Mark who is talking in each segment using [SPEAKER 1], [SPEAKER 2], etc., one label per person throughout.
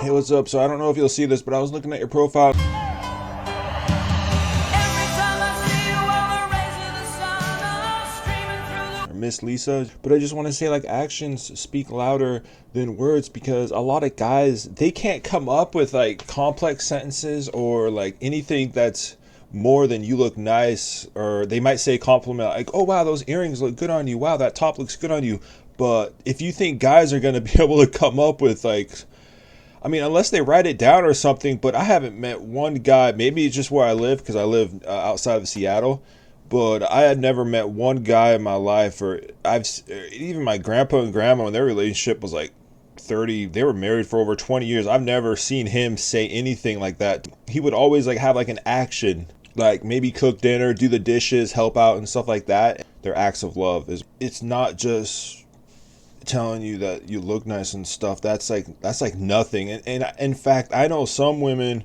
[SPEAKER 1] Hey, what's up? So I don't know if you'll see this, but I was looking at your profile. Miss Lisa, but I just want to say, like, actions speak louder than words, because a lot of guys, they can't come up with like complex sentences or like anything that's more than "you look nice," or they might say compliment like, "Oh wow, those earrings look good on you. Wow, that top looks good on you." But if you think guys are going to be able to come up with like, I mean, unless they write it down or something, but I haven't met one guy. Maybe it's just where I live, because I live outside of Seattle. But I had never met one guy in my life, or even my grandpa and grandma, when their relationship was like 30, they were married for over 20 years. I've never seen him say anything like that. He would always like have like an action, like maybe cook dinner, do the dishes, help out and stuff like that. Their acts of love it's not just telling you that you look nice and stuff. That's like nothing. And in fact, I know some women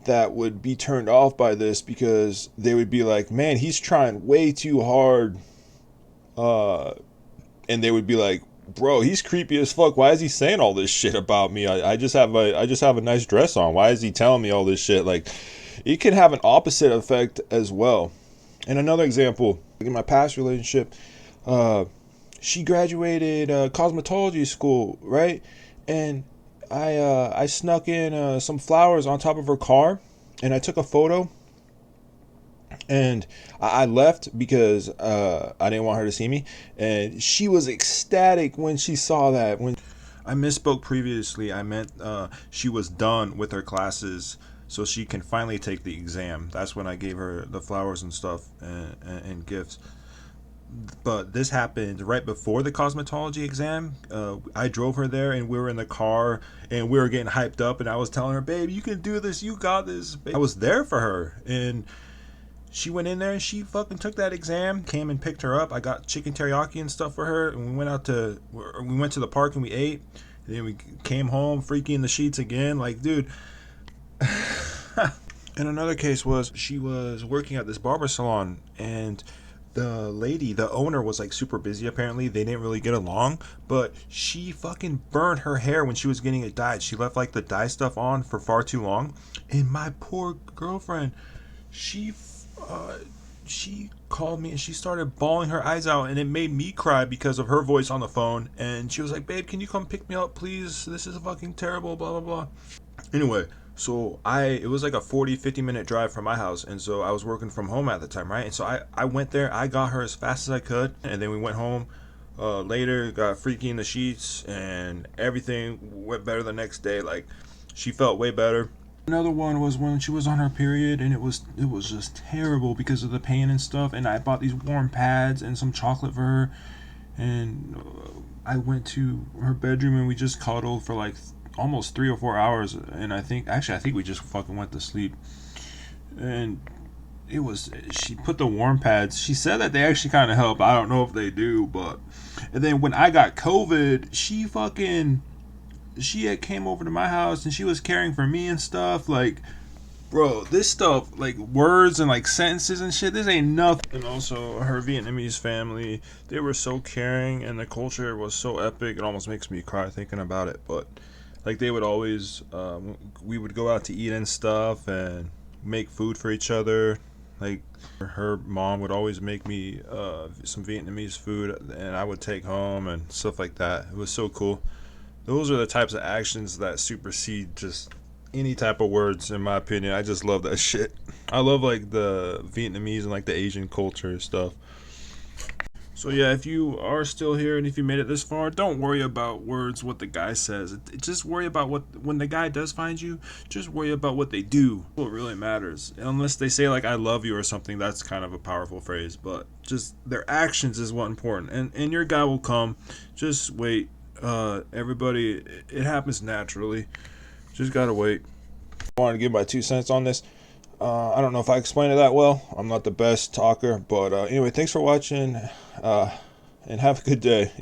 [SPEAKER 1] that would be turned off by this, because they would be like, man, he's trying way too hard. And they would be like, bro, he's creepy as fuck. Why is he saying all this shit about me? I just have a nice dress on. Why is he telling me all this shit? Like, it can have an opposite effect as well. And another example, in my past relationship, she graduated cosmetology school, right? And I snuck in some flowers on top of her car, and I took a photo, and I left because I didn't want her to see me, and she was ecstatic when she saw that. When I misspoke previously, I meant she was done with her classes, so she can finally take the exam. That's when I gave her the flowers and stuff and gifts. But this happened right before the cosmetology exam. I drove her there, and we were in the car, and we were getting hyped up, and I was telling her, babe, you can do this, you got this. I was there for her, and she went in there and she fucking took that exam, came and picked her up. I got chicken teriyaki and stuff for her, and we went to the park and we ate, and then we came home freaky in the sheets again. Like, dude. And another case was, she was working at this barber salon, and the owner was like super busy. Apparently they didn't really get along, but she fucking burned her hair when she was getting it dyed. She left like the dye stuff on for far too long, and my poor girlfriend, she called me and she started bawling her eyes out, and it made me cry because of her voice on the phone. And she was like, babe, can you come pick me up please, this is fucking terrible, blah blah blah. Anyway, so it was like a 40-50 minute drive from my house, and so I was working from home at the time, right? And so I went there, I got her as fast as I could, and then we went home later, got freaky in the sheets, and everything went better the next day. Like, she felt way better. Another one was when she was on her period, and it was just terrible because of the pain and stuff, and I bought these warm pads and some chocolate for her, and I went to her bedroom and we just cuddled for like almost 3 or 4 hours, and I think we just fucking went to sleep. And she put the warm pads, she said that they actually kind of help. I don't know if they do, but and then when I got COVID, she had came over to my house and she was caring for me and stuff. Like, bro, this stuff, like words and like sentences and shit, this ain't nothing. And also her Vietnamese family, they were so caring, and the culture was so epic, it almost makes me cry thinking about it. But like, they would always we would go out to eat and stuff and make food for each other. Like, her mom would always make me some Vietnamese food, and I would take home and stuff like that. It was so cool. Those are the types of actions that supersede just any type of words, in my opinion. I just love that shit. I love like the Vietnamese and like the Asian culture and stuff. So yeah, if you are still here and if you made it this far, don't worry about words, what the guy says. Just worry about when the guy does find you, just worry about what they do. What really matters. Unless they say like, I love you or something, that's kind of a powerful phrase. But just their actions is what important. And your guy will come. Just wait. Everybody, it happens naturally. Just gotta wait. I wanted to give my 2 cents on this. I don't know if I explained it that well. I'm not the best talker, but anyway, thanks for watching, and have a good day.